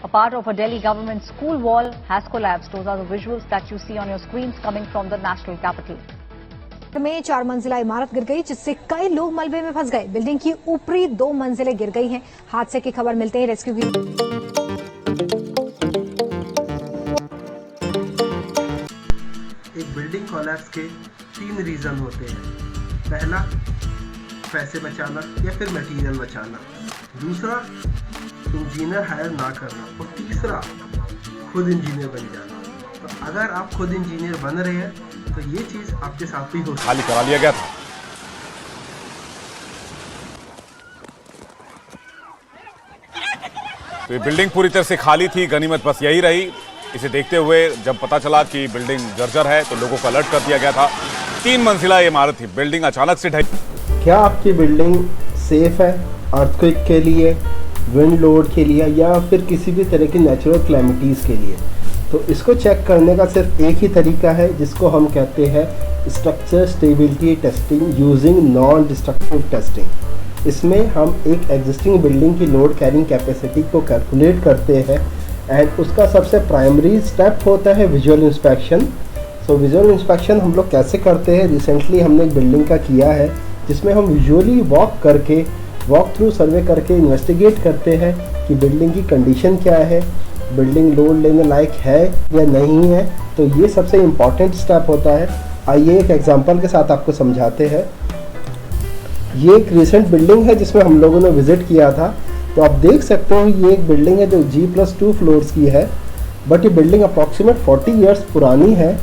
A part of a Delhi government school wall has collapsed. Those are the visuals that you see on your screens coming from the national capital. में 4 मंजिला इमारत गिर गई, जिससे कई लोग मलबे में फंस गए। बिल्डिंग की ऊपरी 2 मंजिलें गिर गई हैं। हादसे की खबर मिलते ही रेस्क्यू की एक बिल्डिंग कोलैप्स के 3 रीजन होते हैं। पहला, पैसे बचाना या फिर मटेरियल बचाना। दूसरा, इंजीनियर हायर ना करना। और तीसरा, खुद इंजीनियर बन जाना। तो अगर आप खुद इंजीनियर बन रहे हैं तो ये चीज आपके साथ भी हो सकती है। खाली करा लिया गया था। तो ये बिल्डिंग पूरी तरह से खाली थी। गनीमत बस यही रही। इसे देखते हुए जब पता चला कि बिल्डिंग जर्जर है तो लोगों को अलर्ट कर दिया गया था। 3 मंजिला इमारत थी, बिल्डिंग अचानक से ढही। क्या आपकी बिल्डिंग सेफ है अर्थक्वेक के लिए, विंड लोड के लिए या फिर किसी भी तरह की नेचुरल क्लैमिटीज़ के लिए? तो इसको चेक करने का सिर्फ एक ही तरीका है, जिसको हम कहते हैं structure stability testing using non destructive testing. इसमें हम एक एग्जिस्टिंग बिल्डिंग की लोड कैरिंग कैपेसिटी को कैलकुलेट करते हैं एंड उसका सबसे प्राइमरी स्टेप होता है visual inspection. So visual inspection हम लोग कैसे करते हैं? रिसेंटली हमने एक बिल्डिंग का किया है जिसमें हम विजुअली वॉक थ्रू सर्वे करके इन्वेस्टिगेट करते हैं कि बिल्डिंग की कंडीशन क्या है, बिल्डिंग लोड लेने लायक है या नहीं है। तो ये सबसे इम्पॉर्टेंट स्टेप होता है। आइए एक एग्जांपल के साथ आपको समझाते हैं। ये एक रिसेंट बिल्डिंग है जिसमें हम लोगों ने विज़िट किया था। तो आप देख सकते हो ये एक बिल्डिंग है जो G+2 फ्लोर्स की है, बट ये बिल्डिंग अप्रॉक्सीमेट 40 ईयर्स पुरानी है।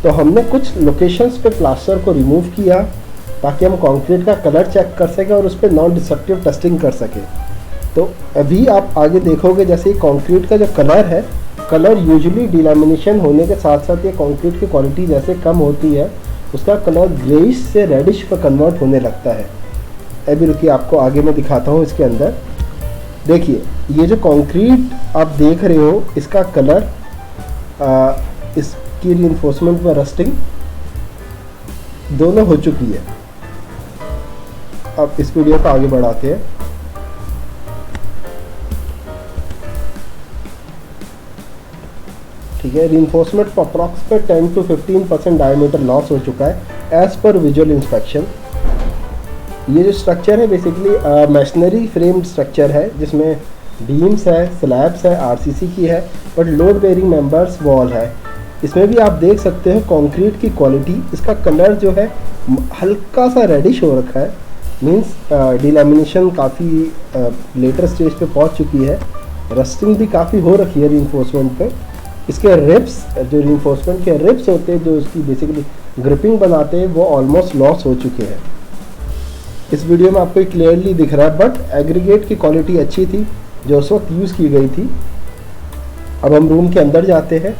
तो हमने कुछ लोकेशंस पे प्लास्टर को रिमूव किया ताकि हम कंक्रीट का कलर चेक कर सकें और उस पर नॉन डिस्ट्रक्टिव टेस्टिंग कर सकें। तो अभी आप आगे देखोगे जैसे कंक्रीट का जो कलर है, कलर यूजुअली डिलैमिनेशन होने के साथ साथ ये कंक्रीट की क्वालिटी जैसे कम होती है उसका कलर ग्रेइश से रेडिश पर कन्वर्ट होने लगता है। अभी रुकिए, आपको आगे मैं दिखाता हूँ। इसके अंदर देखिए, ये जो कंक्रीट आप देख रहे हो इसका कलर, इसकी रीइंफोर्समेंट में रस्टिंग दोनों हो चुकी है। अब इस वीडियो को आगे बढ़ाते हैं। ठीक है, रीइंफोर्समेंट पर अप्रॉक्सीमेट 10 to 15% डायमीटर लॉस हो चुका है एज पर विजुअल इंस्पेक्शन। ये जो स्ट्रक्चर है बेसिकली मैशनरी फ्रेम्ड स्ट्रक्चर है जिसमें बीम्स है, स्लैब्स है, आरसीसी की है, but load bearing members wall है। इसमें भी आप देख सकते हो कंक्रीट की क्वालिटी, इसका कलर जो है हल्का सा रेडिश हो रखा है, मींस डिलैमिनेशन काफ़ी लेटर स्टेज पे पहुंच चुकी है। रस्टिंग भी काफ़ी हो रखी है रीइंफोर्समेंट पे। इसके रिब्स, जो रीइंफोर्समेंट के रिब्स होते हैं जो इसकी बेसिकली ग्रिपिंग बनाते हैं, वो ऑलमोस्ट लॉस हो चुके हैं। इस वीडियो में आपको क्लियरली दिख रहा है, बट एग्रीगेट की क्वालिटी अच्छी थी जो उस वक्त यूज़ की गई थी। अब हम रूम के अंदर जाते हैं।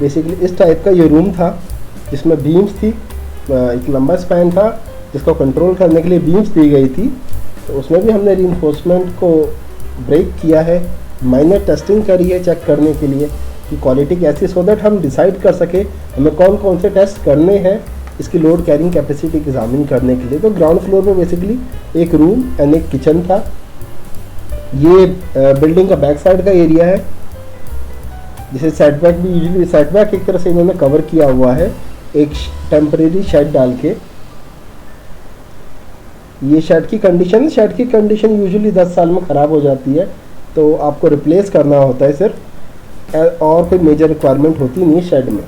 बेसिकली इस टाइप का ये रूम था जिसमें बीम्स थी, एक लंबा स्पैन था जिसको कंट्रोल करने के लिए बीम्स दी गई थी। तो उसमें भी हमने रीइंफोर्समेंट को ब्रेक किया है, माइनर टेस्टिंग करी है चेक करने के लिए कि क्वालिटी कैसी, सो दैट हम डिसाइड कर सके हमें कौन कौन से टेस्ट करने हैं इसकी लोड कैरिंग कैपेसिटी एग्जामिन करने के लिए। तो ग्राउंड फ्लोर में बेसिकली एक रूम एंड एक किचन था। ये बिल्डिंग का बैक साइड का एरिया है जिसे सेटबैक भी यूजुअली सेटबैक एक तरह से इन्होंने कवर किया हुआ है एक टेम्परेरी शेड डाल के। ये शेड की कंडीशन यूजुअली 10 साल में ख़राब हो जाती है, तो आपको रिप्लेस करना होता है सिर्फ, और कोई मेजर रिक्वायरमेंट होती नहीं है शेड में।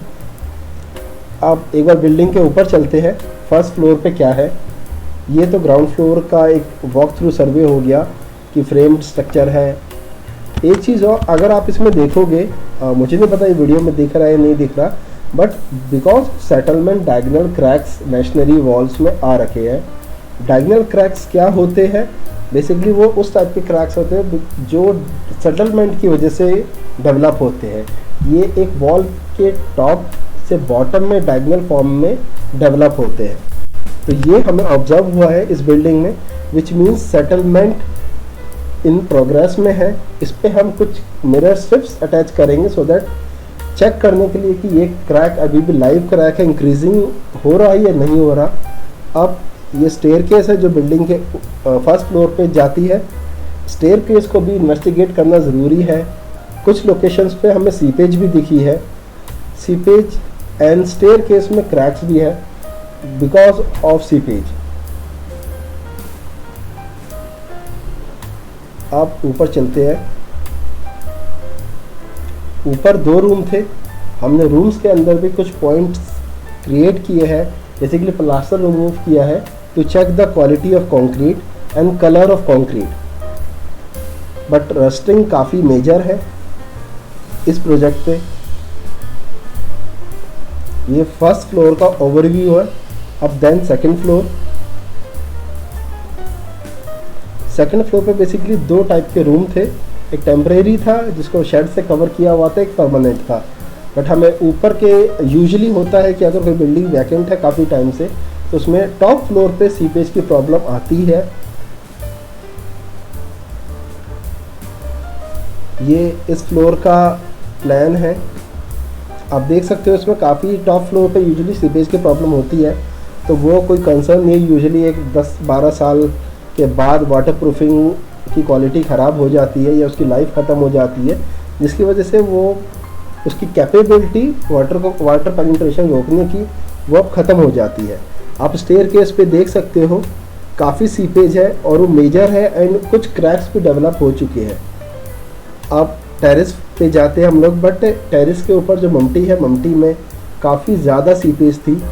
अब एक बार बिल्डिंग के ऊपर चलते हैं, फर्स्ट फ्लोर पे क्या है। ये तो ग्राउंड फ्लोर का एक वॉक थ्रू सर्वे हो गया कि फ्रेम्ड स्ट्रक्चर है। एक चीज़ और, अगर आप इसमें देखोगे, मुझे नहीं पता ये वीडियो में दिख रहा है या नहीं दिख रहा, but because settlement diagonal cracks machinery walls में आ रखे हैं। डायगोनल क्रैक्स क्या होते हैं? बेसिकली वो उस टाइप के क्रैक्स होते हैं जो सेटलमेंट की वजह से डेवलप होते हैं। ये एक वॉल के टॉप से बॉटम में डायगोनल फॉर्म में डेवलप होते हैं। तो ये हमें ऑब्जर्व हुआ है इस बिल्डिंग में, which means settlement in progress में है। इस पे हम कुछ मिरर स्ट्रिप्स अटैच करेंगे सो दैट चेक करने के लिए कि ये क्रैक अभी भी लाइव क्रैक है, इंक्रीजिंग हो रहा है या नहीं हो रहा। अब ये स्टेयरकेस है जो बिल्डिंग के फर्स्ट फ्लोर पे जाती है। स्टेयरकेस को भी इन्वेस्टिगेट करना ज़रूरी है कुछ लोकेशंस पे हमें सीपेज भी दिखी है, सीपेज एंड स्टेयरकेस में क्रैक्स भी है बिकॉज ऑफ सीपेज। आप ऊपर चलते हैं। ऊपर 2 रूम थे, हमने रूम्स के अंदर भी कुछ पॉइंट्स क्रिएट किए हैं, बेसिकली प्लास्टर रिमूव किया है to check the quality of concrete and colour of concrete, but rusting काफ़ी मेजर है इस प्रोजेक्ट पे। ये फर्स्ट फ्लोर का ओवरव्यू है। अब then second floor. Second floor पे बेसिकली 2 टाइप के रूम थे, एक टेम्परेरी था जिसको शेड से कवर किया हुआ था, एक परमानेंट था। बट हमें ऊपर के यूजुअली होता है कि अगर कोई बिल्डिंग वैकेंट है काफ़ी टाइम से तो उसमें टॉप फ्लोर पे सीपेज की प्रॉब्लम आती है। ये इस फ्लोर का प्लान है, आप देख सकते हो। इसमें काफ़ी टॉप फ्लोर पे यूजुअली सीपेज की प्रॉब्लम होती है, तो वो कोई कंसर्न नहीं। यूजुअली एक 10-12 साल के बाद वाटर प्रूफिंग की क्वालिटी ख़राब हो जाती है या उसकी लाइफ ख़त्म हो जाती है, जिसकी वजह से वो उसकी कैपेबिलिटी वाटर पेनिट्रेशन रोकने की वो अब ख़त्म हो जाती है। आप स्टेयरकेस पे देख सकते हो काफ़ी सीपेज है और वो मेजर है एंड कुछ क्रैक्स भी डेवलप हो चुके हैं। आप टेरेस पे जाते हैं हम लोग, बट टेरेस के ऊपर जो ममटी है, ममटी में काफ़ी ज़्यादा सीपेज थी,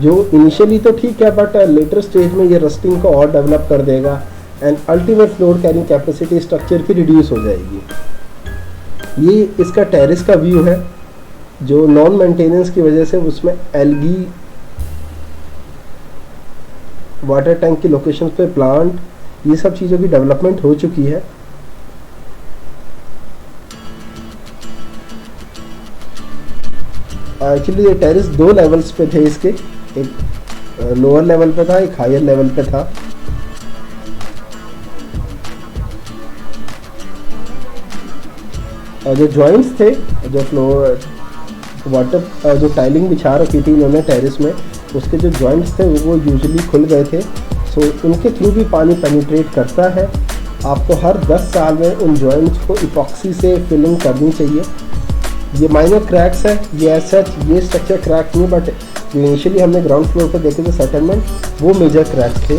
जो इनिशियली तो ठीक है बट लेटर स्टेज में ये रस्टिंग को और डेवलप कर देगा and ultimate floor carrying capacity structure की रिड्यूस हो जाएगी। ये इसका टेरेस का व्यू है, जो नॉन मेंटेनेंस की वजह से उसमें एल्गी, वाटर टैंक की लोकेशन पे प्लांट, ये सब चीज़ों की डेवलपमेंट हो चुकी है। एक्चुअली ये टेरेस 2 लेवल्स पे थे इसके, एक लोअर लेवल पे था, एक हायर लेवल पे था। जो जॉइंट्स थे, जो फ्लोर वाटर जो टाइलिंग बिछा रखी थी इन्होंने टेरेस में, उसके जो जॉइंट्स थे वो यूजुअली खुल गए थे, सो उनके थ्रू भी पानी पेनिट्रेट करता है। आपको हर 10 साल में उन जॉइंट्स को इपॉक्सी से फिलिंग करनी चाहिए। ये माइनर क्रैक्स है, ये ऐसा ये स्ट्रक्चर क्रैक नहीं, बट जो इनिशियली हमने ग्राउंड फ्लोर पर देखे थे सेटलमेंट, वो मेजर क्रैक्स थे।